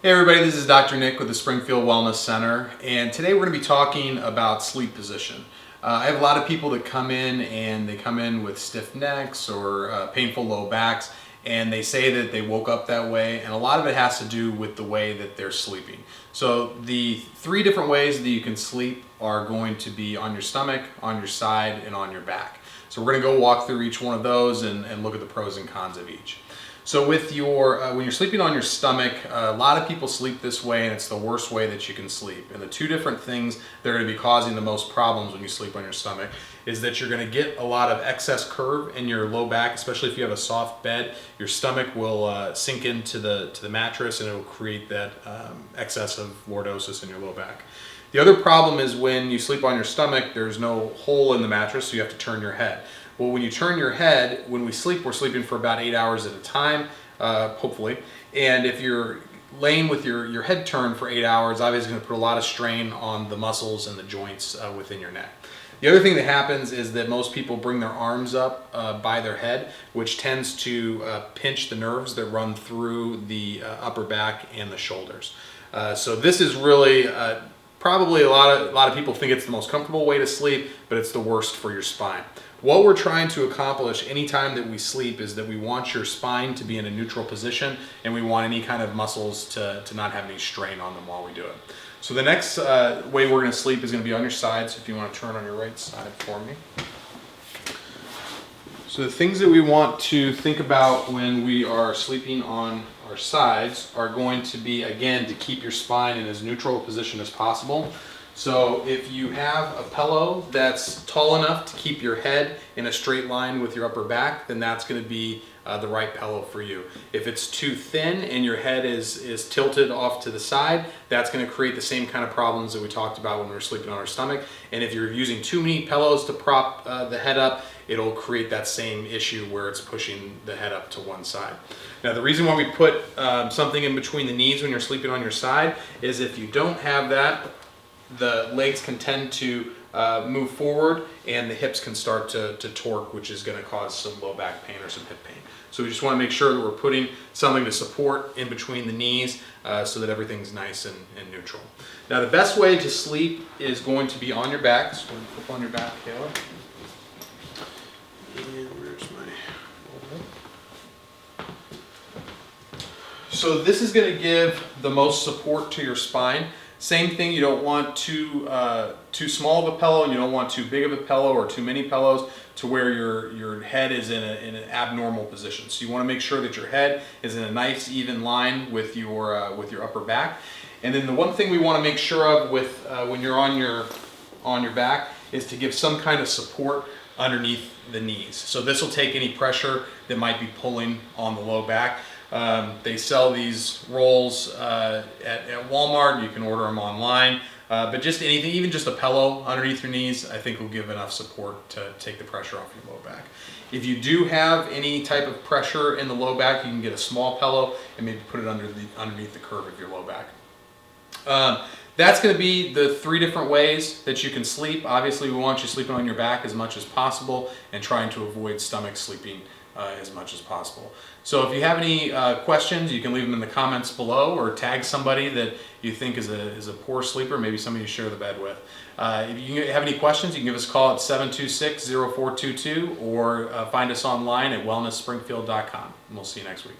Hey everybody, this is Dr. Nick with the Springfield Wellness Center, and today we're going to be talking about sleep position. I have a lot of people that come in and they come in with stiff necks or painful low backs, and they say that they woke up that way, and a lot of it has to do with the way that they're sleeping. So the three different ways that you can sleep are going to be on your stomach, on your side, and on your back. So we're going to go walk through each one of those and look at the pros and cons of each. So with your, when you're sleeping on your stomach, a lot of people sleep this way, and it's the worst way that you can sleep. And the two different things that are going to be causing the most problems when you sleep on your stomach is that you're going to get a lot of excess curve in your low back, especially if you have a soft bed. Your stomach will sink into the mattress, and it will create that excess of lordosis in your low back. The other problem is when you sleep on your stomach, there's no hole in the mattress, so you have to turn your head. Well, when you turn your head, when we sleep, we're sleeping for about 8 hours at a time, hopefully. And if you're laying with your head turned for 8 hours, obviously it's going to put a lot of strain on the muscles and the joints within your neck. The other thing that happens is that most people bring their arms up by their head, which tends to pinch the nerves that run through the upper back and the shoulders. So this is really probably a lot of people think it's the most comfortable way to sleep, but it's the worst for your spine. What we're trying to accomplish anytime that we sleep is that we want your spine to be in a neutral position, and we want any kind of muscles to not have any strain on them while we do it. So the next way we're going to sleep is going to be on your side. So if you want to turn on your right side for me. So the things that we want to think about when we are sleeping on our sides are going to be, again, to keep your spine in as neutral a position as possible. So if you have a pillow that's tall enough to keep your head in a straight line with your upper back, then that's going to be the right pillow for you. If it's too thin and your head is tilted off to the side, that's going to create the same kind of problems that we talked about when we were sleeping on our stomach. And if you're using too many pillows to prop the head up, it'll create that same issue where it's pushing the head up to one side. Now, the reason why we put something in between the knees when you're sleeping on your side is if you don't have that, the legs can tend to move forward, and the hips can start to torque, which is going to cause some low back pain or some hip pain. So we just want to make sure that we're putting something to support in between the knees so that everything's nice and neutral. Now, the best way to sleep is going to be on your back. So go ahead and flip on your back, Kayla. And where's my... So this is going to give the most support to your spine. Same thing, you don't want too small of a pillow, and you don't want too big of a pillow or too many pillows to where your head is in an abnormal position. So you want to make sure that your head is in a nice even line with your upper back. And then the one thing we want to make sure of with when you're on your back is to give some kind of support underneath the knees. So this will take any pressure that might be pulling on the low back. They sell these rolls at Walmart. You can order them online, but just anything, even just a pillow underneath your knees, I think will give enough support to take the pressure off your low back. If you do have any type of pressure in the low back, you can get a small pillow and maybe put it underneath the curve of your low back. That's going to be the three different ways that you can sleep. Obviously, we want you sleeping on your back as much as possible and trying to avoid stomach sleeping as much as possible. So if you have any questions, you can leave them in the comments below, or tag somebody that you think is a poor sleeper, maybe somebody you share the bed with. If you have any questions, you can give us a call at 726-0422, or find us online at wellnessspringfield.com. And we'll see you next week.